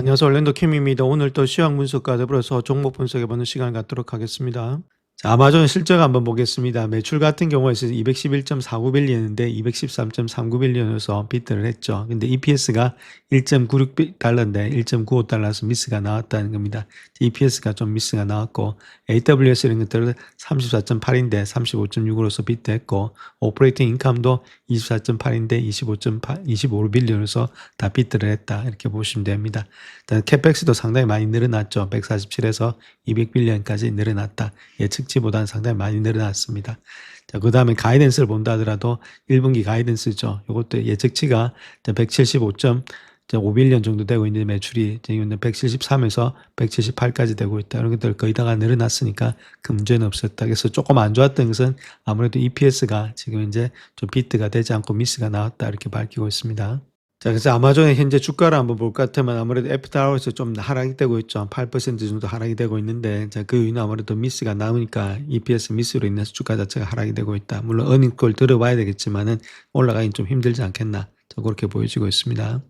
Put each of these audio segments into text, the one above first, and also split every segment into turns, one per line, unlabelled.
안녕하세요. orlando 캠입니다. 오늘 또 시황 분석과 더불어서 종목 분석해보는 시간을 갖도록 하겠습니다. 자, 아마존 실적 한번 보겠습니다. 매출 같은 경우에 211.49빌리언인데 213.39빌리언으로서 비트를 했죠. 근데 EPS가 1.96달러인데 1.95달러에서 미스가 나왔다는 겁니다. EPS가 좀 미스가 나왔고 AWS 이런 것들은 34.8인데 35.6으로서 비트했고 오퍼레이팅 인컴도 24.8인데 25빌리언으로서 다 비트를 했다. 이렇게 보시면 됩니다. 일단 캐펙스도 상당히 많이 늘어났죠. 147에서 200빌리언까지 늘어났다. 예측치보다는 상당히 많이 늘어났습니다. 자, 그 다음에 가이던스를 본다 하더라도 1분기 가이던스죠. 이것도 예측치가 175.5빌리언 정도 되고 있는 매출이 지금 173에서 178까지 되고 있다. 이런 것들 거의 다가 늘어났으니까 큰 문제는 없었다. 그래서 조금 안 좋았던 것은 아무래도 EPS가 지금 이제 좀 비트가 되지 않고 미스가 나왔다. 이렇게 밝히고 있습니다. 자, 그래서 아마존의 현재 주가를 한번 볼 것 같으면 아무래도 애프터아워에서 좀 하락이 되고 있죠. 한 8% 정도 하락이 되고 있는데, 자, 그 이유는 아무래도 미스가 나오니까 EPS 미스로 인해서 주가 자체가 하락이 되고 있다. 물론 어닝콜 들어봐야 되겠지만은 올라가긴 좀 힘들지 않겠나. 자, 그렇게 보여지고 있습니다.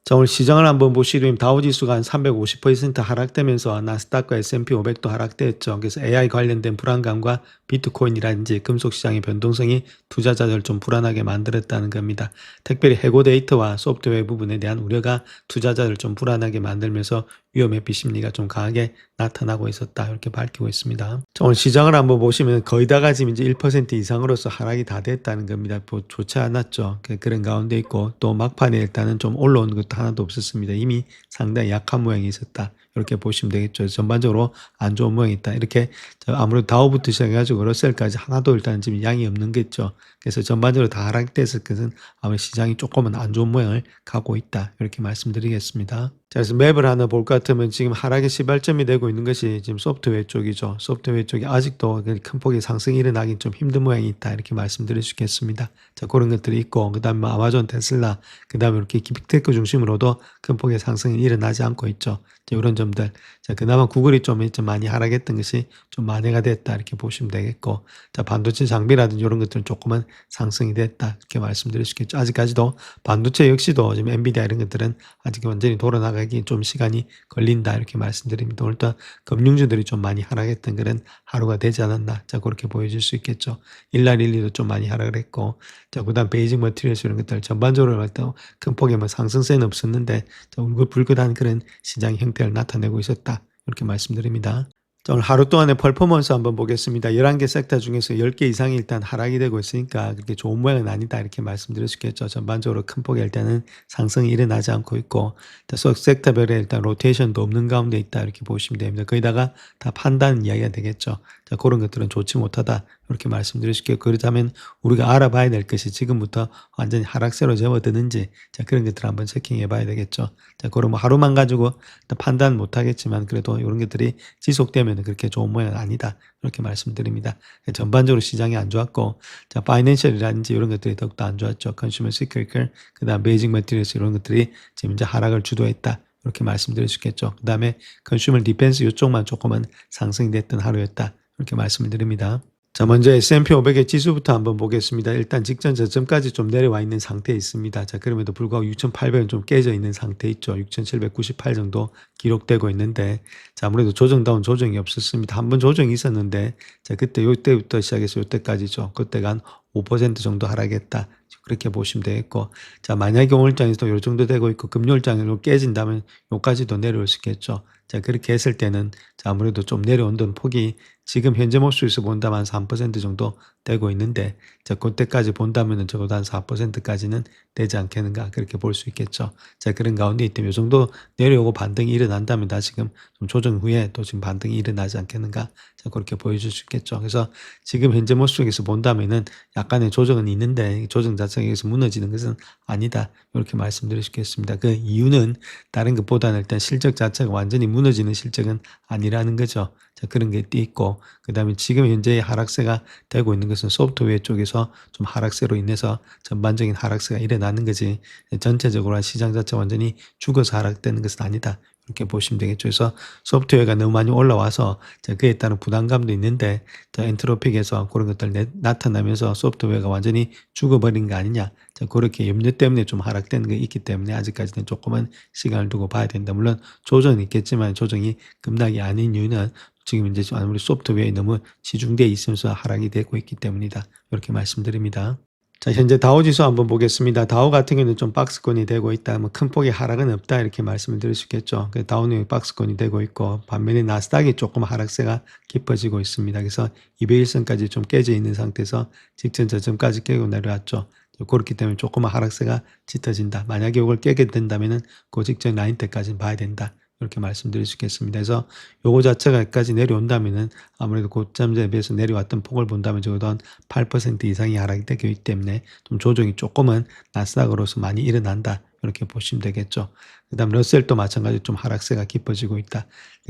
자, 오늘 시장을 한번 보시면 다우지수가 한 350% 하락되면서 나스닥과 S&P 500도 하락됐죠. 그래서 AI 관련된 불안감과 비트코인이라든지 금속 시장의 변동성이 투자자들 좀 불안하게 만들었다는 겁니다. 특별히 해고 데이터와 소프트웨어 부분에 대한 우려가 투자자들 좀 불안하게 만들면서 위험 회피 심리가 좀 강하게 나타나고 있었다. 이렇게 밝히고 있습니다. 자, 오늘 시장을 한번 보시면 거의 다가 지금 이제 1% 이상으로서 하락이 다 됐다는 겁니다. 좋지 않았죠. 그런 가운데 있고 또 막판에 일단은 좀 올라온 것도 하나도 없었습니다. 이미 상당히 약한 모양이 있었다. 이렇게 보시면 되겠죠. 전반적으로 안 좋은 모양이 있다. 이렇게 아무래도 다우부터 시작해가지고 러셀까지 하나도 일단 지금 양이 없는 거죠. 그래서 전반적으로 다 하락됐을 것은 아무래도 시장이 조금은 안 좋은 모양을 갖고 있다. 이렇게 말씀드리겠습니다. 자, 그래서 맵을 하나 볼 것 같으면 지금 하락의 시발점이 되고 있는 것이 지금 소프트웨어 쪽이죠. 소프트웨어 쪽이 아직도 큰 폭의 상승이 일어나긴 좀 힘든 모양이 있다. 이렇게 말씀드릴 수 있겠습니다. 자, 그런 것들이 있고, 그 다음에 아마존, 테슬라, 그 다음에 이렇게 빅테크 중심으로도 큰 폭의 상승이 일어나지 않고 있죠. 자, 이런 점들. 자, 그나마 구글이 좀 많이 하락했던 것이 좀 만회가 됐다. 이렇게 보시면 되겠고, 자, 반도체 장비라든지 이런 것들은 조금은 상승이 됐다. 이렇게 말씀드릴 수 있겠죠. 아직까지도 반도체 역시도 지금 엔비디아 이런 것들은 아직 완전히 돌아나가기 좀 시간이 걸린다. 이렇게 말씀드립니다. 오늘 또 금융주들이 좀 많이 하락했던 그런 하루가 되지 않았나. 자, 그렇게 보여줄 수 있겠죠. 일랄일리도 좀 많이 하락을 했고, 자, 그 다음 베이징 머티리얼스 이런 것들 전반적으로 볼 때 큰 폭의 상승세는 없었는데, 자, 울긋불긋한 그런 시장 형태를 나타내고 있었다. 이렇게 말씀드립니다. 자, 오늘 하루 동안의 퍼포먼스 한번 보겠습니다. 11개 섹터 중에서 10개 이상이 일단 하락이 되고 있으니까 그렇게 좋은 모양은 아니다. 이렇게 말씀드릴 수 있겠죠. 전반적으로 큰 폭의 일단은 상승이 일어나지 않고 있고, 섹터별에 일단 로테이션도 없는 가운데 있다. 이렇게 보시면 됩니다. 거기다가 다 판단 이야기가 되겠죠. 자, 그런 것들은 좋지 못하다. 이렇게 말씀드릴 수 있겠고, 그렇다면 우리가 알아봐야 될 것이 지금부터 완전히 하락세로 접어드는지, 자, 그런 것들을 한번 체킹해 봐야 되겠죠. 자, 그럼 하루만 가지고 판단 못 하겠지만 그래도 이런 것들이 지속되면 그렇게 좋은 모양은 아니다. 이렇게 말씀드립니다. 전반적으로 시장이 안 좋았고, 자, 파이낸셜이라든지 이런 것들이 더욱더 안 좋았죠. 컨슈머 시크리컬, 그 다음 베이징 머티리얼스 이런 것들이 지금 이제 하락을 주도했다. 이렇게 말씀드릴 수 있겠죠. 그 다음에 컨슈머 디펜스 이쪽만 조금은 상승이 됐던 하루였다. 이렇게 말씀을 드립니다. 자, 먼저 S&P 500의 지수부터 한번 보겠습니다. 일단 직전 저점까지 좀 내려와 있는 상태에 있습니다. 자, 그럼에도 불구하고 6,800은 좀 깨져 있는 상태 있죠. 6,798 정도 기록되고 있는데, 자, 아무래도 조정다운 조정이 없었습니다. 한 번 조정이 있었는데, 자, 그때 요때부터 시작해서 요때까지죠. 그때가 한 5% 정도 하락했다. 그렇게 보시면 되겠고, 자, 만약에 오늘장에서도 요 정도 되고 있고, 금요일장으로 깨진다면 요까지도 내려올 수 있겠죠. 자, 그렇게 했을 때는, 자, 아무래도 좀 내려온다는 폭이 지금 현재 모습에서 본다면 한 3% 정도 되고 있는데, 자, 그때까지 본다면은 적어도 한 4%까지는 되지 않겠는가, 그렇게 볼 수 있겠죠. 자, 그런 가운데 있다면 요 정도 내려오고 반등이 일어난다면 다시금 좀 조정 후에 또 지금 반등이 일어나지 않겠는가, 자, 그렇게 보여줄 수 있겠죠. 그래서 지금 현재 모습에서 본다면은 약간의 조정은 있는데, 조정 자체가 여기서 무너지는 것은 아니다. 이렇게 말씀드릴 수 있겠습니다. 그 이유는 다른 것보다는 일단 실적 자체가 완전히 무너지는 실적은 아니라는 거죠. 자, 그런 게 있고, 그 다음에 지금 현재 하락세가 되고 있는 것은 소프트웨어 쪽에서 좀 하락세로 인해서 전반적인 하락세가 일어나는 거지, 전체적으로 시장 자체가 완전히 죽어서 하락되는 것은 아니다. 이렇게 보시면 되겠죠. 그래서 소프트웨어가 너무 많이 올라와서 그에 따른 부담감도 있는데, 엔트로픽에서 그런 것들 나타나면서 소프트웨어가 완전히 죽어버린 거 아니냐. 자, 그렇게 염려 때문에 좀 하락되는 게 있기 때문에 아직까지는 조금은 시간을 두고 봐야 된다. 물론 조정이 있겠지만 조정이 급락이 아닌 이유는 지금 이제 아무리 소프트웨어에 너무 치중되어 있으면서 하락이 되고 있기 때문이다. 이렇게 말씀드립니다. 자, 현재 다우 지수 한번 보겠습니다. 다우 같은 경우는 좀 박스권이 되고 있다. 뭐 큰 폭의 하락은 없다. 이렇게 말씀을 드릴 수 있겠죠. 다우는 박스권이 되고 있고, 반면에 나스닥이 조금 하락세가 깊어지고 있습니다. 그래서 200일선까지 좀 깨져 있는 상태에서 직전 저점까지 깨고 내려왔죠. 그렇기 때문에 조금 하락세가 짙어진다. 만약에 이걸 깨게 된다면은 그 직전 라인 때까지는 봐야 된다. 이렇게 말씀드릴 수 있겠습니다. 그래서 요거 자체가 여기까지 내려온다면은 아무래도 고점에 비해서 내려왔던 폭을 본다면 적어도 한 8% 이상이 하락이 되기 때문에 좀 조정이 조금은 나스닥으로서 많이 일어난다. 이렇게 보시면 되겠죠. 그 다음 러셀도 마찬가지로 좀 하락세가 깊어지고 있다.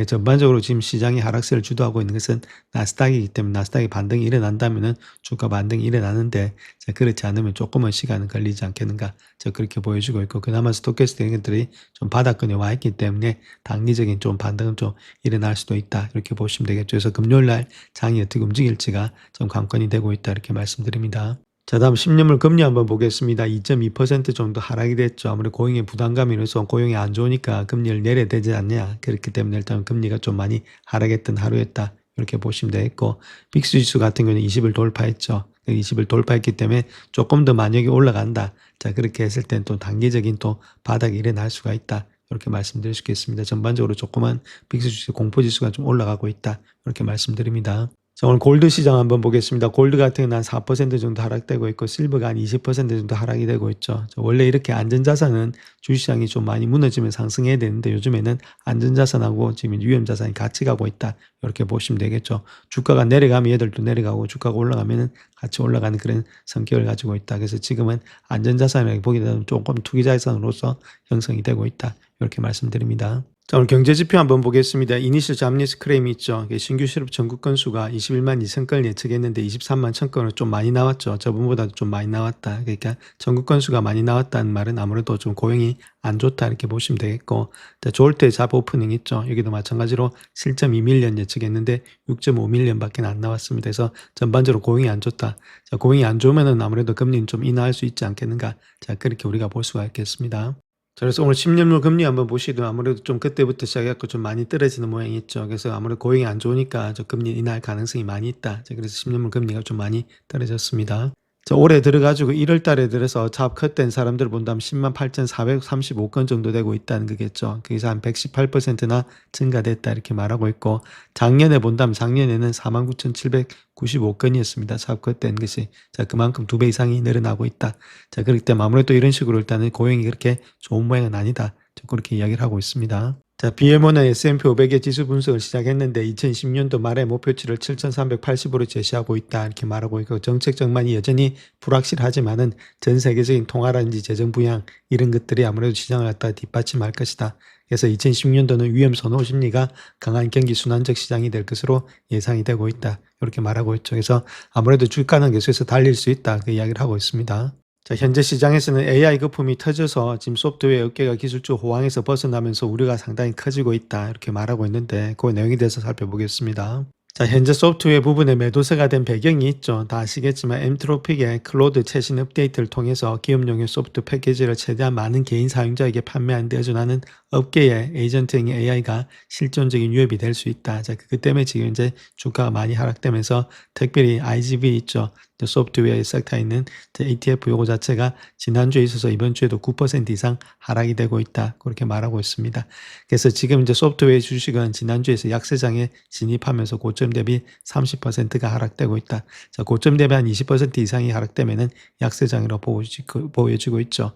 전반적으로 지금 시장이 하락세를 주도하고 있는 것은 나스닥이기 때문에 나스닥이 반등이 일어난다면은 주가 반등이 일어나는데 그렇지 않으면 조금은 시간은 걸리지 않겠는가. 그렇게 보여주고 있고 그나마 스토캐스틱 이런 것들이 좀 바닥권에 와 있기 때문에 단기적인 좀 반등은 좀 일어날 수도 있다. 이렇게 보시면 되겠죠. 그래서 금요일날 장이 어떻게 움직일지가 좀 관건이 되고 있다. 이렇게 말씀드립니다. 자, 다음 10년물 금리 한번 보겠습니다. 2.2% 정도 하락이 됐죠. 아무래도 고용의 부담감이 있어서 고용이 안 좋으니까 금리를 내려야 되지 않냐. 그렇기 때문에 일단 금리가 좀 많이 하락했던 하루였다. 이렇게 보시면 되겠고 빅스 지수 같은 경우는 20을 돌파했죠. 20을 돌파했기 때문에 조금 더 만약에 올라간다. 자, 그렇게 했을 땐 또 단기적인 또 바닥이 일어날 수가 있다. 이렇게 말씀드릴 수 있겠습니다. 전반적으로 조그만 빅스 지수 공포지수가 좀 올라가고 있다. 이렇게 말씀드립니다. 자, 오늘 골드 시장 한번 보겠습니다. 골드 같은 경우는 한 4% 정도 하락되고 있고 실버가 한 20% 정도 하락이 되고 있죠. 원래 이렇게 안전자산은 주시장이 좀 많이 무너지면 상승해야 되는데 요즘에는 안전자산하고 지금 위험자산이 같이 가고 있다. 이렇게 보시면 되겠죠. 주가가 내려가면 얘들도 내려가고 주가가 올라가면 같이 올라가는 그런 성격을 가지고 있다. 그래서 지금은 안전자산이라고 보기보다는 조금 투기자산으로서 형성이 되고 있다. 이렇게 말씀드립니다. 자, 오늘 경제지표 한번 보겠습니다. 이니셜 잡니스 크레임이 있죠. 신규 실업 전국 건수가 21만 2천 건을 예측했는데 23만 1천 건은 좀 많이 나왔죠. 저번보다도 좀 많이 나왔다. 그러니까 전국 건수가 많이 나왔다는 말은 아무래도 좀 고용이 안 좋다 이렇게 보시면 되겠고, 자, 좋을 때 잡 오프닝 있죠. 여기도 마찬가지로 7.2밀리언 예측했는데 6.5밀리언밖에 안 나왔습니다. 그래서 전반적으로 고용이 안 좋다. 자, 고용이 안 좋으면은 아무래도 금리는 좀 인하할 수 있지 않겠는가. 자, 그렇게 우리가 볼 수가 있겠습니다. 자, 그래서 오늘 10년물 금리 한번 보시도 아무래도 좀 그때부터 시작해갖고 좀 많이 떨어지는 모양이 있죠. 그래서 아무래도 고용이 안 좋으니까 저 금리 인하할 가능성이 많이 있다. 자, 그래서 10년물 금리가 좀 많이 떨어졌습니다. 자, 올해 들어가지고 1월 달에 들어서 잡 컷된 사람들을 본다면 10만 8,435건 정도 되고 있다는 거겠죠. 그래서 한 118%나 증가됐다 이렇게 말하고 있고, 작년에 본다면 작년에는 49,795건이었습니다. 잡 컷된 것이. 자, 그만큼 2배 이상이 늘어나고 있다. 자, 그렇기 때문에 아무래도 이런 식으로 일단은 고용이 그렇게 좋은 모양은 아니다. 그렇게 이야기를 하고 있습니다. 자, BMO는 S&P 500의 지수 분석을 시작했는데 2010년도 말에 목표치를 7,380으로 제시하고 있다 이렇게 말하고 있고, 정책 전망이 여전히 불확실하지만은 전 세계적인 통화라든지 재정 부양 이런 것들이 아무래도 시장을 갖다 뒷받침할 것이다. 그래서 2010년도는 위험 선호 심리가 강한 경기 순환적 시장이 될 것으로 예상이 되고 있다. 이렇게 말하고 있죠. 그래서 아무래도 주가는 계속해서 달릴 수 있다. 그 이야기를 하고 있습니다. 자, 현재 시장에서는 AI 거품이 터져서 지금 소프트웨어 업계가 기술적 호황에서 벗어나면서 우려가 상당히 커지고 있다. 이렇게 말하고 있는데 그 내용에 대해서 살펴보겠습니다. 자, 현재 소프트웨어 부분에 매도세가 된 배경이 있죠. 다 아시겠지만 엠트로픽의 클로드 최신 업데이트를 통해서 기업용의 소프트 패키지를 최대한 많은 개인 사용자에게 판매하는 데 의존하는 업계의 에이전트형 AI가 실존적인 위협이 될 수 있다. 자, 그 때문에 지금 이제 주가가 많이 하락되면서 특별히 IGV 있죠. 소프트웨어 섹터에 있는 ETF 요거 자체가 지난주에 있어서 이번 주에도 9% 이상 하락이 되고 있다. 그렇게 말하고 있습니다. 그래서 지금 이제 소프트웨어 주식은 지난주에서 약세장에 진입하면서 고점 대비 30%가 하락되고 있다. 자, 고점 대비 한 20% 이상이 하락되면은 약세장으로 보여지고 있죠.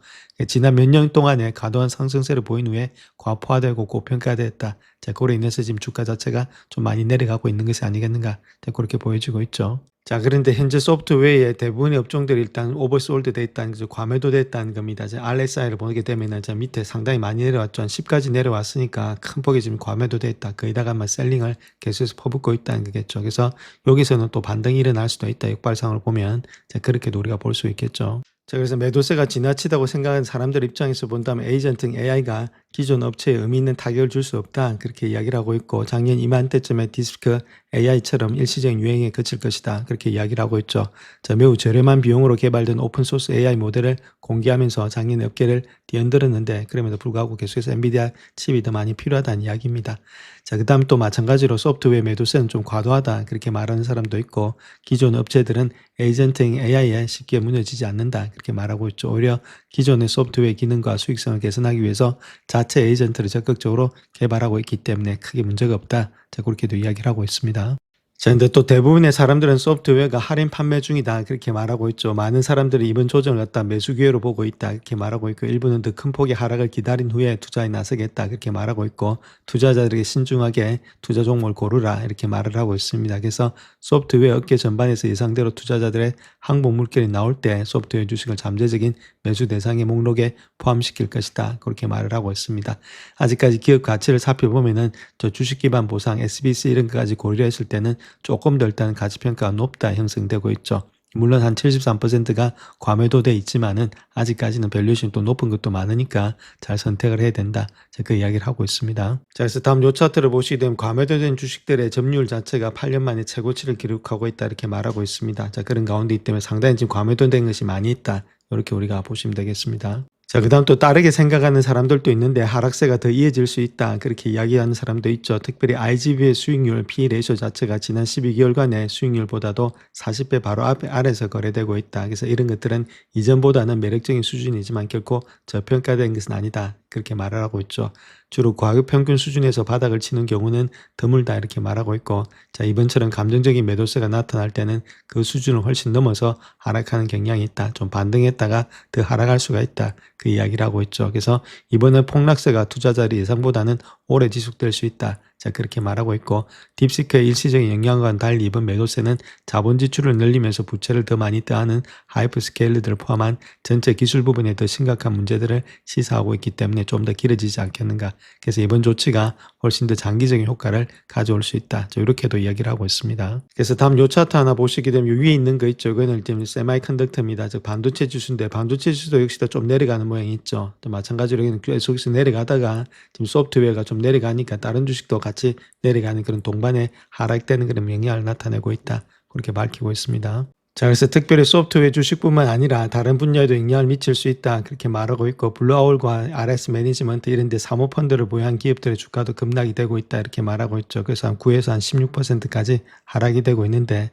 지난 몇 년 동안에 과도한 상승세를 보인 후에 과포화되고 고평가됐다. 자, 그로 인해서 지금 주가 자체가 좀 많이 내려가고 있는 것이 아니겠는가. 자, 그렇게 보여지고 있죠. 자, 그런데 현재 소프트웨어의 대부분의 업종들이 일단 오버솔드 돼 있다는 거죠. 과매도 됐다는 겁니다. RSI를 보게 되면은 저 밑에 상당히 많이 내려왔죠. 한 10까지 내려왔으니까 큰 폭이 지금 과매도 돼 있다. 거기다가 셀링을 계속해서 퍼붓고 있다는 거겠죠. 그래서 여기서는 또 반등이 일어날 수도 있다. 역발상을 보면. 자, 그렇게도 우리가 볼 수 있겠죠. 자, 그래서 매도세가 지나치다고 생각하는 사람들 입장에서 본다면 에이전트 AI가 기존 업체에 의미 있는 타격을 줄 수 없다. 그렇게 이야기를 하고 있고 작년 이맘때쯤에 딥시크 AI처럼 일시적인 유행에 그칠 것이다. 그렇게 이야기를 하고 있죠. 자, 매우 저렴한 비용으로 개발된 오픈소스 AI 모델을 공개하면서 작년에 업계를 뒤흔들었는데 그럼에도 불구하고 계속해서 엔비디아 칩이 더 많이 필요하다는 이야기입니다. 자, 그 다음 또 마찬가지로 소프트웨어 매도세는 좀 과도하다. 그렇게 말하는 사람도 있고 기존 업체들은 에이전트인 AI에 쉽게 무너지지 않는다. 그렇게 말하고 있죠. 오히려 기존의 소프트웨어 기능과 수익성을 개선하기 위해서 자체 에이전트를 적극적으로 개발하고 있기 때문에 크게 문제가 없다. 자, 그렇게도 이야기를 하고 있습니다. 자, 근데 또 대부분의 사람들은 소프트웨어가 할인 판매 중이다. 그렇게 말하고 있죠. 많은 사람들이 이번 조정을 갖다 매수 기회로 보고 있다. 이렇게 말하고 있고, 일부는 더 큰 폭의 하락을 기다린 후에 투자에 나서겠다. 그렇게 말하고 있고, 투자자들에게 신중하게 투자 종목을 고르라. 이렇게 말을 하고 있습니다. 그래서 소프트웨어 업계 전반에서 예상대로 투자자들의 항복 물결이 나올 때 소프트웨어 주식을 잠재적인 매수 대상의 목록에 포함시킬 것이다. 그렇게 말을 하고 있습니다. 아직까지 기업 가치를 살펴보면은 저 주식 기반 보상, SBC 이런 것까지 고려했을 때는 조금 더 일단 가치평가가 높다 형성되고 있죠. 물론 한 73%가 과매도돼 있지만은 아직까지는 밸류에이션이 또 높은 것도 많으니까 잘 선택을 해야 된다. 그 이야기를 하고 있습니다. 자, 그래서 다음 요 차트를 보시게 되면 과매도된 주식들의 점유율 자체가 8년 만에 최고치를 기록하고 있다 이렇게 말하고 있습니다. 자, 그런 가운데 있기 때문에 상당히 지금 과매도된 것이 많이 있다. 이렇게 우리가 보시면 되겠습니다. 자, 그 다음 또 다르게 생각하는 사람들도 있는데 하락세가 더 이어질 수 있다. 그렇게 이야기하는 사람도 있죠. 특별히 IGV의 수익률, P 레이쇼 자체가 지난 12개월간의 수익률보다도 40배 바로 아래에서 거래되고 있다. 그래서 이런 것들은 이전보다는 매력적인 수준이지만 결코 저평가된 것은 아니다. 그렇게 말을 하고 있죠. 주로 과급 평균 수준에서 바닥을 치는 경우는 드물다 이렇게 말하고 있고, 자, 이번처럼 감정적인 매도세가 나타날 때는 그 수준을 훨씬 넘어서 하락하는 경향이 있다. 좀 반등했다가 더 하락할 수가 있다. 그 이야기를 하고 있죠. 그래서 이번에 폭락세가 투자자의 예상보다는 오래 지속될 수 있다. 자, 그렇게 말하고 있고, 딥시크의 일시적인 영향과는 달리 이번 매도세는 자본 지출을 늘리면서 부채를 더 많이 떠하는 하이퍼스케일러들을 포함한 전체 기술 부분에 더 심각한 문제들을 시사하고 있기 때문에 좀 더 길어지지 않겠는가. 그래서 이번 조치가 훨씬 더 장기적인 효과를 가져올 수 있다. 자, 이렇게도 이야기를 하고 있습니다. 그래서 다음 요 차트 하나 보시게 되면 위에 있는 거 있죠. 이거는 일단 세마이컨덕터입니다. 즉 반도체 지수인데 반도체 지수도 역시도 좀 내려가는 모양이 있죠. 또 마찬가지로 여기는 계속해서 내려가다가 지금 소프트웨어가 좀 내려가니까 다른 주식도 같이 내려가는 그런 동반에 하락되는 그런 영향을 나타내고 있다. 그렇게 밝히고 있습니다. 자, 그래서 특별히 소프트웨어 주식뿐만 아니라 다른 분야에도 영향을 미칠 수 있다. 그렇게 말하고 있고, 블루아울과 RS 매니지먼트 이런 데 사모펀드를 보유한 기업들의 주가도 급락이 되고 있다. 이렇게 말하고 있죠. 그래서 한 9에서 한 16%까지 하락이 되고 있는데,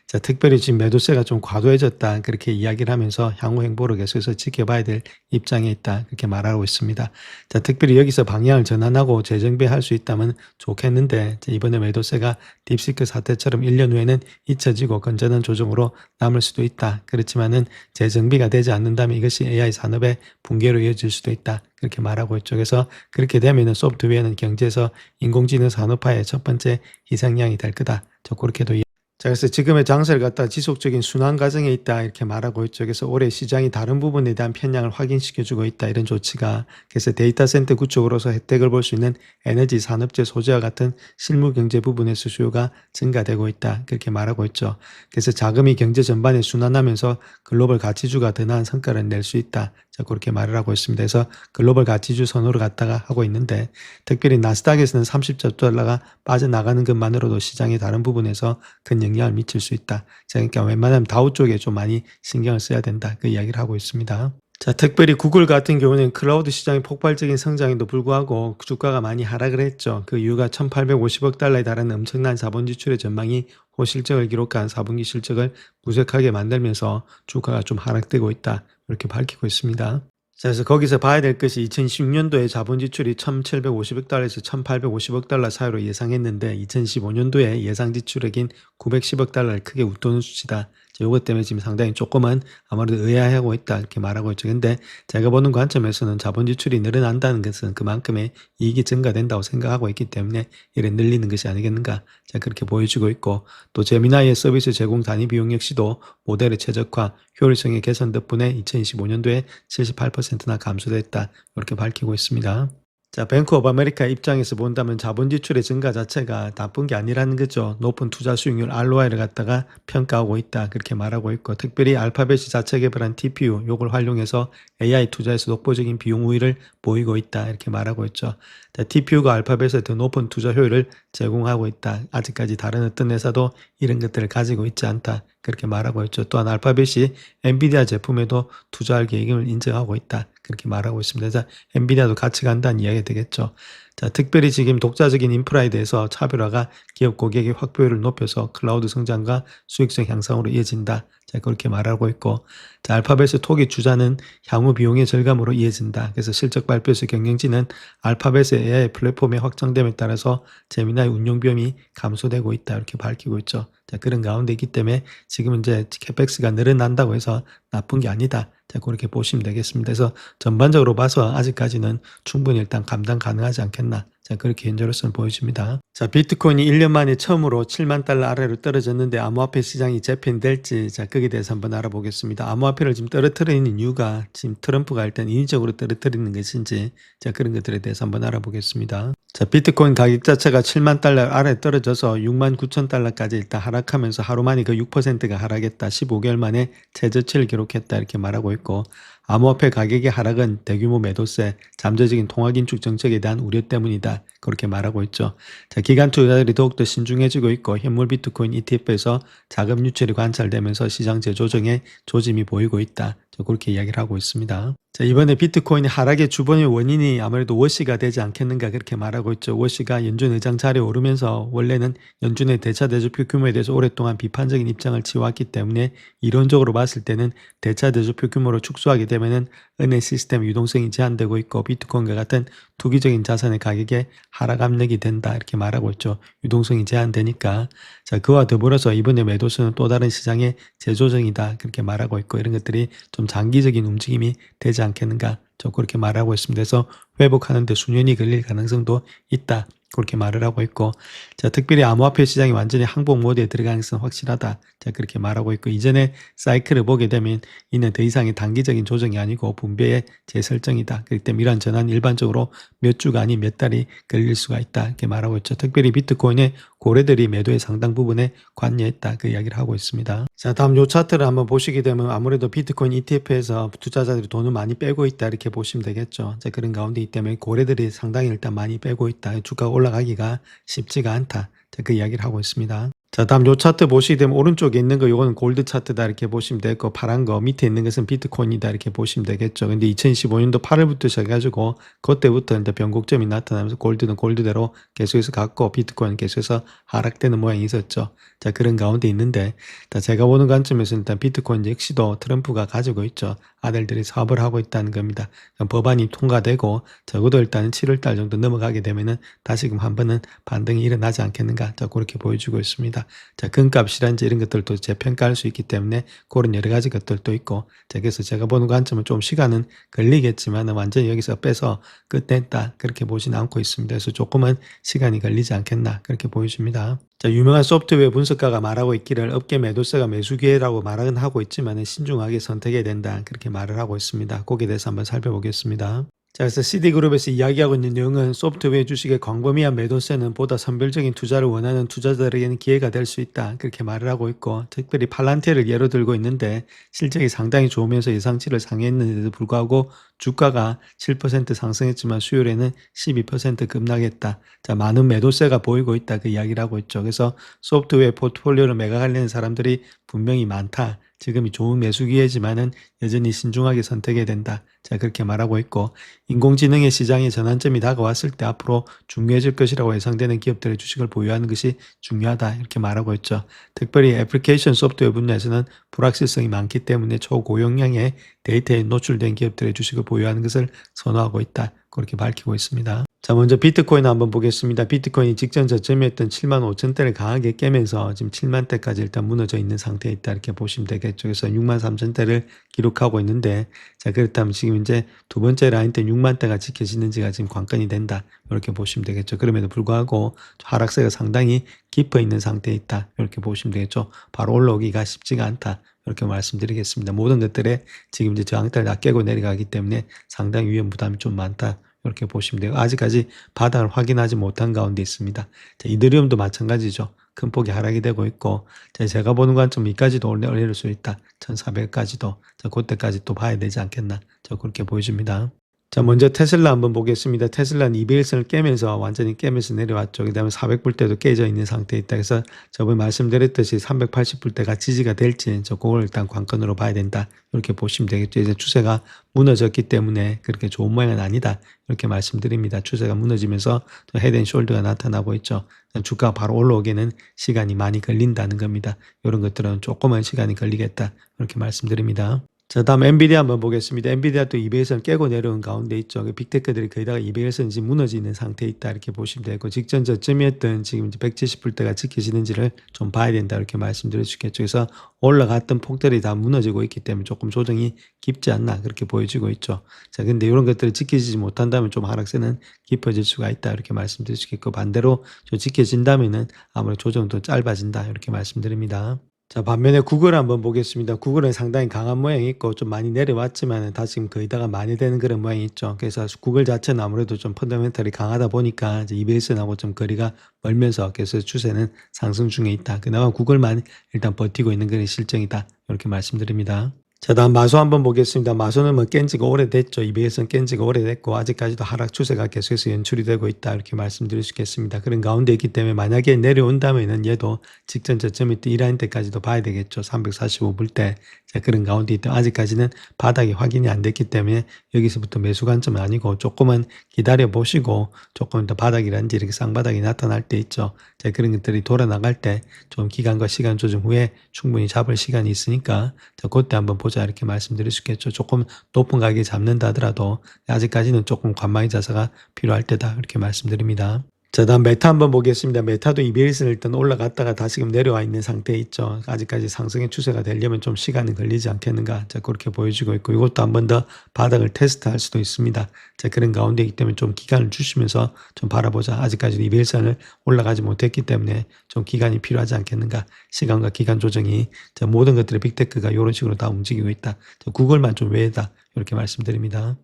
자, 특별히 지금 매도세가 좀 과도해졌다. 그렇게 이야기를 하면서 향후 행보를 계속해서 지켜봐야 될 입장에 있다. 그렇게 말하고 있습니다. 자, 특별히 여기서 방향을 전환하고 재정비할 수 있다면 좋겠는데, 이번에 매도세가 딥시크 사태처럼 1년 후에는 잊혀지고 건전한 조정으로 남을 수도 있다. 그렇지만은 재정비가 되지 않는다면 이것이 AI 산업의 붕괴로 이어질 수도 있다. 그렇게 말하고 있죠. 그래서 그렇게 되면은 소프트웨어는 경제에서 인공지능 산업화의 첫 번째 희생양이 될 거다. 그렇게도 자, 그래서 지금의 장세를 갖다 지속적인 순환 과정에 있다 이렇게 말하고 있죠. 그래서 올해 시장이 다른 부분에 대한 편향을 확인시켜주고 있다 이런 조치가. 그래서 데이터 센터 구축으로서 혜택을 볼 수 있는 에너지 산업재 소재와 같은 실무 경제 부분에서 수요가 증가되고 있다 그렇게 말하고 있죠. 그래서 자금이 경제 전반에 순환하면서 글로벌 가치주가 더 나은 성과를 낼 수 있다. 자, 그렇게 말을 하고 있습니다. 그래서 글로벌 가치주 선호를 갖다가 하고 있는데, 특별히 나스닥에서는 30달러가 빠져나가는 것만으로도 시장의 다른 부분에서 큰 영향을 미칠 수 있다. 자, 그러니까 웬만하면 다우 쪽에 좀 많이 신경을 써야 된다. 그 이야기를 하고 있습니다. 자, 특별히 구글 같은 경우는 클라우드 시장의 폭발적인 성장에도 불구하고 주가가 많이 하락을 했죠. 그 이유가 1,850억 달러에 달하는 엄청난 자본 지출의 전망이 호실적을 기록한 4분기 실적을 무색하게 만들면서 주가가 좀 하락되고 있다. 이렇게 밝히고 있습니다. 자, 그래서 거기서 봐야 될 것이 2016년도에 자본 지출이 1,750억 달러에서 1,850억 달러 사이로 예상했는데 2015년도에 예상 지출액인 910억 달러를 크게 웃도는 수치다. 요것 때문에 지금 상당히 조금은 아무래도 의아해하고 있다 이렇게 말하고 있죠. 근데 제가 보는 관점에서는 자본 지출이 늘어난다는 것은 그만큼의 이익이 증가된다고 생각하고 있기 때문에 이래 늘리는 것이 아니겠는가. 자, 그렇게 보여지고 있고, 또 제미나이의 서비스 제공 단위 비용 역시도 모델의 최적화, 효율성의 개선 덕분에 2025년도에 78%나 감소됐다 이렇게 밝히고 있습니다. 자, 뱅크 오브 아메리카 입장에서 본다면 자본 지출의 증가 자체가 나쁜 게 아니라는 거죠. 높은 투자 수익률 ROI를 갖다가 평가하고 있다. 그렇게 말하고 있고, 특별히 알파벳이 자체 개발한 TPU, 요걸 활용해서 AI 투자에서 독보적인 비용 우위를 보이고 있다. 이렇게 말하고 있죠. 자, TPU가 알파벳에 더 높은 투자 효율을 제공하고 있다. 아직까지 다른 어떤 회사도 이런 것들을 가지고 있지 않다. 그렇게 말하고 있죠. 또한 알파벳이 엔비디아 제품에도 투자할 계획을 인정하고 있다. 그렇게 말하고 있습니다. 자, 엔비디아도 같이 간다는 이야기가 되겠죠. 자, 특별히 지금 독자적인 인프라에 대해서 차별화가 기업 고객의 확보율을 높여서 클라우드 성장과 수익성 향상으로 이어진다. 자, 그렇게 말하고 있고, 자, 알파벳의 토기 주자는 향후 비용의 절감으로 이어진다. 그래서 실적 발표에서 경영진은 알파벳의 AI 플랫폼의 확장됨에 따라서 제미나이 운용 비용이 감소되고 있다. 이렇게 밝히고 있죠. 자, 그런 가운데 있기 때문에 지금 이제 캐펙스가 늘어난다고 해서 나쁜 게 아니다. 자, 그렇게 보시면 되겠습니다. 그래서 전반적으로 봐서 아직까지는 충분히 일단 감당 가능하지 않겠나. 자, 그렇게 현재로서는 보여집니다. 자, 비트코인이 1년 만에 처음으로 7만 달러 아래로 떨어졌는데 암호화폐 시장이 재편될지, 자, 거기에 대해서 한번 알아보겠습니다. 암호화폐를 지금 떨어뜨리는 이유가 지금 트럼프가 일단 인위적으로 떨어뜨리는 것인지, 자, 그런 것들에 대해서 한번 알아보겠습니다. 자, 비트코인 가격 자체가 7만 달러 아래 떨어져서 6만 9천 달러까지 일단 하락하면서 하루 만에 그 6%가 하락했다. 15개월 만에 최저치를 기록했다. 이렇게 말하고 있고, 암호화폐 가격의 하락은 대규모 매도세, 잠재적인 통화긴축 정책에 대한 우려 때문이다. 그렇게 말하고 있죠. 자, 기관 투자자들이 더욱더 신중해지고 있고 현물 비트코인 ETF에서 자금 유출이 관찰되면서 시장 재조정에 조짐이 보이고 있다. 그렇게 이야기를 하고 있습니다. 자, 이번에 비트코인이 하락의 주범의 원인이 아무래도 워시가 되지 않겠는가 그렇게 말하고 있죠. 워시가 연준 의장 자리에 오르면서 원래는 연준의 대차 대조표 규모에 대해서 오랫동안 비판적인 입장을 취해왔기 때문에 이론적으로 봤을 때는 대차 대조표 규모를 축소하게 되면은 은행 시스템 유동성이 제한되고 있고 비트코인과 같은 투기적인 자산의 가격에 하락 압력이 된다 이렇게 말하고 있죠. 유동성이 제한되니까. 자, 그와 더불어서 이번에 매도수는 또 다른 시장의 재조정이다 그렇게 말하고 있고 이런 것들이 좀 장기적인 움직임이 되지 않겠는가 그렇게 말하고 있습니다. 그래서 회복하는 데 수년이 걸릴 가능성도 있다. 그렇게 말을 하고 있고, 자, 특별히 암호화폐 시장이 완전히 항복 모드에 들어가는 것은 확실하다. 자, 그렇게 말하고 있고, 이전에 사이클을 보게 되면 이는 더 이상의 단기적인 조정이 아니고 분배의 재설정이다. 그렇기 때문에 이러한 전환이 일반적으로 몇 주가 아닌 몇 달이 걸릴 수가 있다. 이렇게 말하고 있죠. 특별히 비트코인의 고래들이 매도의 상당 부분에 관여했다. 그 이야기를 하고 있습니다. 자, 다음 요 차트를 한번 보시게 되면 아무래도 비트코인 ETF에서 투자자들이 돈을 많이 빼고 있다. 이렇게 보시면 되겠죠. 자, 그런 가운데이기 때문에 고래들이 상당히 일단 많이 빼고 있다. 주가가 올라가기가 쉽지가 않다. 자, 그 이야기를 하고 있습니다. 자, 다음 요 차트 보시게 되면 오른쪽에 있는 거 요거는 골드 차트다 이렇게 보시면 되고 파란 거 밑에 있는 것은 비트코인이다 이렇게 보시면 되겠죠. 근데 2015년도 8월부터 시작해가지고 그때부터 이제 변곡점이 나타나면서 골드는 골드대로 계속해서 갔고 비트코인은 계속해서 하락되는 모양이 있었죠. 자, 그런 가운데 있는데 자, 제가 보는 관점에서 일단 비트코인 역시도 트럼프가 가지고 있죠. 아들들이 사업을 하고 있다는 겁니다. 법안이 통과되고 적어도 일단은 7월달 정도 넘어가게 되면은 다시금 한 번은 반등이 일어나지 않겠는가. 자, 그렇게 보여주고 있습니다. 자, 금값이란지 이런 것들도 재평가할 수 있기 때문에 그런 여러 가지 것들도 있고, 자, 그래서 제가 보는 관점은 좀 시간은 걸리겠지만 완전히 여기서 빼서 끝냈다. 그렇게 보지는 않고 있습니다. 그래서 조금은 시간이 걸리지 않겠나. 그렇게 보여집니다. 자, 유명한 소프트웨어 분석가가 말하고 있기를 업계 매도세가 매수 기회라고 말은 하고 있지만 신중하게 선택해야 된다. 그렇게 말을 하고 있습니다. 거기에 대해서 한번 살펴보겠습니다. 자, 그래서 CD그룹에서 이야기하고 있는 내용은 소프트웨어 주식의 광범위한 매도세는 보다 선별적인 투자를 원하는 투자자들에게는 기회가 될 수 있다. 그렇게 말을 하고 있고 특별히 팔란티를 예로 들고 있는데 실적이 상당히 좋으면서 예상치를 상회했는데도 불구하고 주가가 7% 상승했지만 수요일에는 12% 급락했다. 자, 많은 매도세가 보이고 있다. 그 이야기를 하고 있죠. 그래서 소프트웨어 포트폴리오를 매각하려는 사람들이 분명히 많다. 지금이 좋은 매수 기회지만은 여전히 신중하게 선택해야 된다. 자, 그렇게 말하고 있고 인공지능의 시장의 전환점이 다가왔을 때 앞으로 중요해질 것이라고 예상되는 기업들의 주식을 보유하는 것이 중요하다. 이렇게 말하고 있죠. 특별히 애플리케이션 소프트웨어 분야에서는 불확실성이 많기 때문에 초고용량의 데이터에 노출된 기업들의 주식을 보유하는 것을 선호하고 있다. 그렇게 밝히고 있습니다. 자, 먼저 비트코인 한번 보겠습니다. 비트코인이 직전 저점이었던 7만 5천대를 강하게 깨면서 지금 7만 대까지 일단 무너져 있는 상태에 있다. 이렇게 보시면 되겠죠. 그래서 6만 3천 대를 기록하고 있는데 자, 그렇다면 지금 이제 두 번째 라인 때 6만 대가 지켜지는지가 지금 관건이 된다. 이렇게 보시면 되겠죠. 그럼에도 불구하고 하락세가 상당히 깊어 있는 상태에 있다. 이렇게 보시면 되겠죠. 바로 올라오기가 쉽지가 않다. 이렇게 말씀드리겠습니다. 모든 것들에 지금 이제 저항대를 다 깨고 내려가기 때문에 상당히 위험 부담이 좀 많다. 이렇게 보시면 돼요. 아직까지 바닥을 확인하지 못한 가운데 있습니다. 자, 이더리움도 마찬가지죠. 큰 폭의 하락이 되고 있고, 자, 제가 보는 관점 여기까지도 올릴 수 있다. 1400까지도. 자, 그때까지 또 봐야 되지 않겠나. 저 그렇게 보여집니다. 자, 먼저 테슬라 한번 보겠습니다. 테슬라는 200일선을 깨면서 완전히 깨면서 내려왔죠. 그 다음에 400불대도 깨져 있는 상태에 있다. 그래서 저번에 말씀드렸듯이 380불대가 지지가 될지 그걸 일단 관건으로 봐야 된다. 이렇게 보시면 되겠죠. 이제 추세가 무너졌기 때문에 그렇게 좋은 모양은 아니다. 이렇게 말씀드립니다. 추세가 무너지면서 헤드앤숄더가 나타나고 있죠. 주가가 바로 올라오기에는 시간이 많이 걸린다는 겁니다. 이런 것들은 조금은 시간이 걸리겠다. 이렇게 말씀드립니다. 자, 다음 엔비디아 한번 보겠습니다. 엔비디아 또 200일선 깨고 내려온 가운데 있죠. 빅테크들이 거의 다가 200일선 지금 무너지는 상태에 있다. 이렇게 보시면 되고, 직전 저점이었던 지금 이제 170불대가 지켜지는지를 좀 봐야 된다. 이렇게 말씀드릴 수 있겠죠. 그래서 올라갔던 폭들이 다 무너지고 있기 때문에 조금 조정이 깊지 않나. 그렇게 보여지고 있죠. 자, 근데 이런 것들이 지켜지지 못한다면 좀 하락세는 깊어질 수가 있다. 이렇게 말씀드릴 수 있겠고, 반대로 좀 지켜진다면은 아무래도 조정도 짧아진다. 이렇게 말씀드립니다. 자, 반면에 구글 한번 보겠습니다. 구글은 상당히 강한 모양이 있고 좀 많이 내려왔지만 다시 지금 거의 다가 많이 되는 그런 모양이 있죠. 그래서 구글 자체는 아무래도 좀 펀더멘털이 강하다 보니까 이제 이베이슨하고 좀 거리가 멀면서 계속 추세는 상승 중에 있다. 그나마 구글만 일단 버티고 있는 그런 실정이다. 이렇게 말씀드립니다. 자, 다음 마소 한번 보겠습니다. 마소는 뭐 깬 지가 오래됐죠. 200일선 깬 지가 오래됐고 아직까지도 하락 추세가 계속해서 연출이 되고 있다. 이렇게 말씀드릴 수 있겠습니다. 그런 가운데 있기 때문에 만약에 내려온다면은 얘도 직전 저점이 또 1라인 때까지도 봐야 되겠죠. 345불대. 자, 그런 가운데 있다. 아직까지는 바닥이 확인이 안 됐기 때문에 여기서부터 매수 관점은 아니고 조금은 기다려 보시고 조금 더 바닥이라든지 이렇게 쌍바닥이 나타날 때 있죠. 자, 그런 것들이 돌아 나갈 때 좀 기간과 시간 조정 후에 충분히 잡을 시간이 있으니까 자, 그때 한번 보자 이렇게 말씀드릴 수 있겠죠. 조금 높은 가격에 잡는다 하더라도 아직까지는 조금 관망의 자세가 필요할 때다 이렇게 말씀드립니다. 자, 다음 메타 한번 보겠습니다. 메타도 200일선 일단 올라갔다가 다시금 내려와 있는 상태에 있죠. 아직까지 상승의 추세가 되려면 좀 시간이 걸리지 않겠는가. 자, 그렇게 보여지고 있고 이것도 한 번 더 바닥을 테스트할 수도 있습니다. 자, 그런 가운데이기 때문에 좀 기간을 주시면서 좀 바라보자. 아직까지 200일선을 올라가지 못했기 때문에 좀 기간이 필요하지 않겠는가. 시간과 기간 조정이 자, 모든 것들의 빅테크가 이런 식으로 다 움직이고 있다. 자, 구글만 좀 외다. 이렇게 말씀드립니다.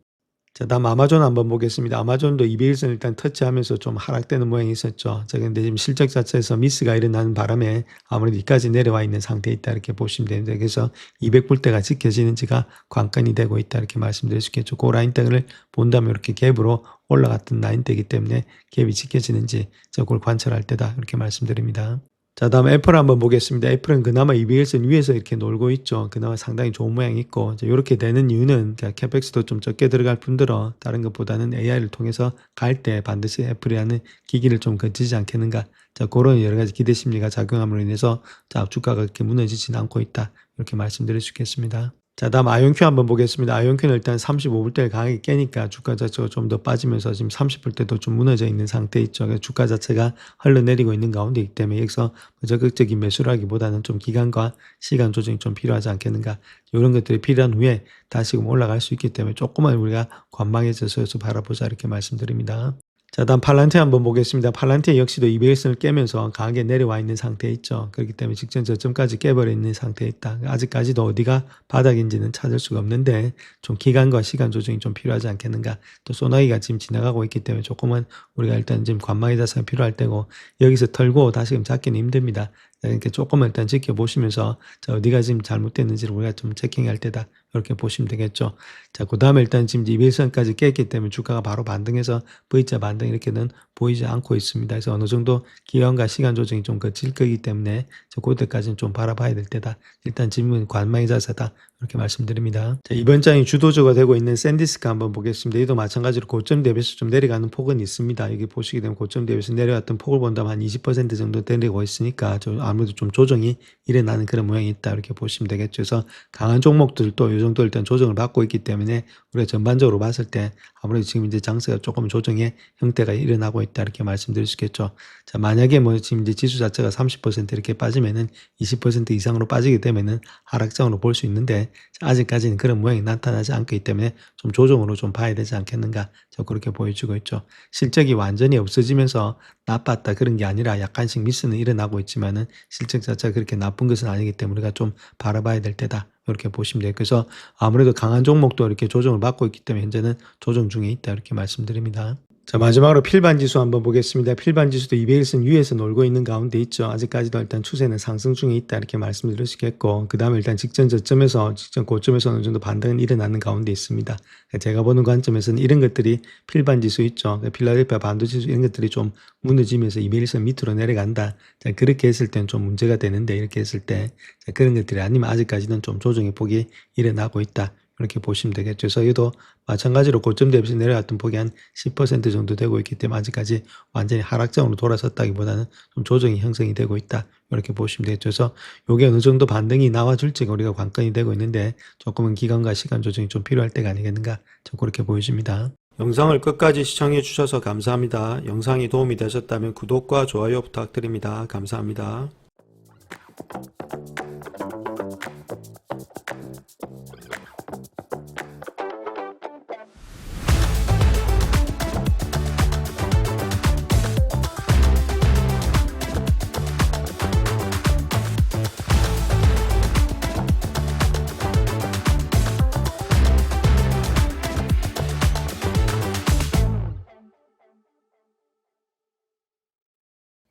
자, 다음 아마존 한번 보겠습니다. 아마존도 200일선 일단 터치하면서 좀 하락되는 모양이 있었죠. 자, 근데 지금 실적 자체에서 미스가 일어나는 바람에 아무래도 이까지 내려와 있는 상태에 있다 이렇게 보시면 되는데 그래서 200불대가 지켜지는지가 관건이 되고 있다 이렇게 말씀드릴 수 있겠죠. 그 라인대를 본다면 이렇게 갭으로 올라갔던 라인대이기 때문에 갭이 지켜지는지 그걸 관찰할 때다 이렇게 말씀드립니다. 자, 다음 애플 한번 보겠습니다. 애플은 그나마 200일선 위에서 이렇게 놀고 있죠. 그나마 상당히 좋은 모양이 있고 이렇게 되는 이유는 캐펙스도 좀 적게 들어갈 뿐더러 다른 것보다는 AI를 통해서 갈 때 반드시 애플이라는 기기를 좀 거치지 않겠는가. 자, 그런 여러 가지 기대 심리가 작용함으로 인해서 자, 주가가 그렇게 무너지지는 않고 있다. 이렇게 말씀드릴 수 있겠습니다. 자, 다음 아이온큐 한번 보겠습니다. 아이온큐는 일단 35불대를 강하게 깨니까 주가 자체가 좀 더 빠지면서 지금 30불대도 좀 무너져 있는 상태 있죠. 그래서 주가 자체가 흘러내리고 있는 가운데이기 때문에 여기서 적극적인 매수라기보다는 좀 기간과 시간 조정이 좀 필요하지 않겠는가. 이런 것들이 필요한 후에 다시금 올라갈 수 있기 때문에 조금만 우리가 관망해서 바라보자 이렇게 말씀드립니다. 자, 다음 팔란티아 한번 보겠습니다. 팔란티아 역시도 200일선을 깨면서 강하게 내려와 있는 상태에 있죠. 그렇기 때문에 직전 저점까지 깨버려 있는 상태에 있다. 아직까지도 어디가 바닥인지는 찾을 수가 없는데 좀 기간과 시간 조정이 좀 필요하지 않겠는가. 또 소나기가 지금 지나가고 있기 때문에 조금은 우리가 일단 지금 관망의 자세가 필요할 때고 여기서 털고 다시금 잡기는 힘듭니다. 그러니까 조금만 일단 지켜보시면서 자, 어디가 지금 잘못됐는지를 우리가 좀 체킹할 때다. 이렇게 보시면 되겠죠. 자, 그 다음에 일단 지금 200일선까지 깼기 때문에 주가가 바로 반등해서 V자 반등 이렇게는 보이지 않고 있습니다. 그래서 어느 정도 기간과 시간 조정이 좀 거칠 거기 때문에 그때까지는 좀 바라봐야 될 때다. 일단 지금은 관망의 자세다. 이렇게 말씀드립니다. 자, 이번 장이 주도주가 되고 있는 샌디스크 한번 보겠습니다. 이도 마찬가지로 고점 대비해서 좀 내려가는 폭은 있습니다. 여기 보시게 되면 고점 대비해서 내려왔던 폭을 본다면 한 20% 정도 내리고 있으니까 아무래도 좀 조정이 일어나는 그런 모양이 있다. 이렇게 보시면 되겠죠. 그래서 강한 종목들도 이 정도 일단 조정을 받고 있기 때문에 우리가 전반적으로 봤을 때 아무래도 지금 이제 장세가 조금 조정의 형태가 일어나고 있다. 이렇게 말씀드릴 수 있겠죠. 자, 만약에 뭐 지금 이제 지수 자체가 30% 이렇게 빠지면은 20% 이상으로 빠지게 되면은 하락장으로 볼 수 있는데 아직까지는 그런 모양이 나타나지 않기 때문에 좀 조정으로 좀 봐야 되지 않겠는가. 저 그렇게 보여지고 있죠. 실적이 완전히 없어지면서 나빴다 그런 게 아니라 약간씩 미스는 일어나고 있지만은 실적 자체가 그렇게 나쁜 것은 아니기 때문에 우리가 좀 바라봐야 될 때다. 이렇게 보시면 돼요. 그래서 아무래도 강한 종목도 이렇게 조정을 받고 있기 때문에 현재는 조정 중에 있다 이렇게 말씀드립니다. 자, 마지막으로 필반 지수 한번 보겠습니다. 필반 지수도 200일선 위에서 놀고 있는 가운데 있죠. 아직까지도 일단 추세는 상승 중에 있다 이렇게 말씀드릴 수 있겠고, 그 다음에 일단 직전 저점에서 직전 고점에서 어느 정도 반등은 일어나는 가운데 있습니다. 제가 보는 관점에서는 이런 것들이 필반 지수 있죠. 필라델피아 반도지수 이런 것들이 좀 무너지면서 200일선 밑으로 내려간다. 자, 그렇게 했을 때는 좀 문제가 되는데, 이렇게 했을 때 자, 그런 것들이 아니면 아직까지는 좀 조정의 폭이 일어나고 있다. 이렇게 보시면 되겠죠. 그래서 이도 마찬가지로 고점 대비해서 내려왔던 폭이 한 10% 정도 되고 있기 때문에 아직까지 완전히 하락장으로 돌아섰다기보다는 좀 조정이 형성이 되고 있다. 이렇게 보시면 되겠죠. 그래서 이게 어느 정도 반등이 나와줄지가 우리가 관건이 되고 있는데, 조금은 기간과 시간 조정이 좀 필요할 때가 아니겠는가, 좀 그렇게 보여집니다. 영상을 끝까지 시청해 주셔서 감사합니다. 영상이 도움이 되셨다면 구독과 좋아요 부탁드립니다. 감사합니다.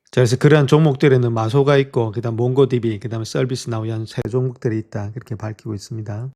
자, 그래서 그러한 종목들에는 마소가 있고, 그 다음 몽고디비, 그 다음에 서비스나우 이한 세 종목들이 있다. 그렇게 밝히고 있습니다.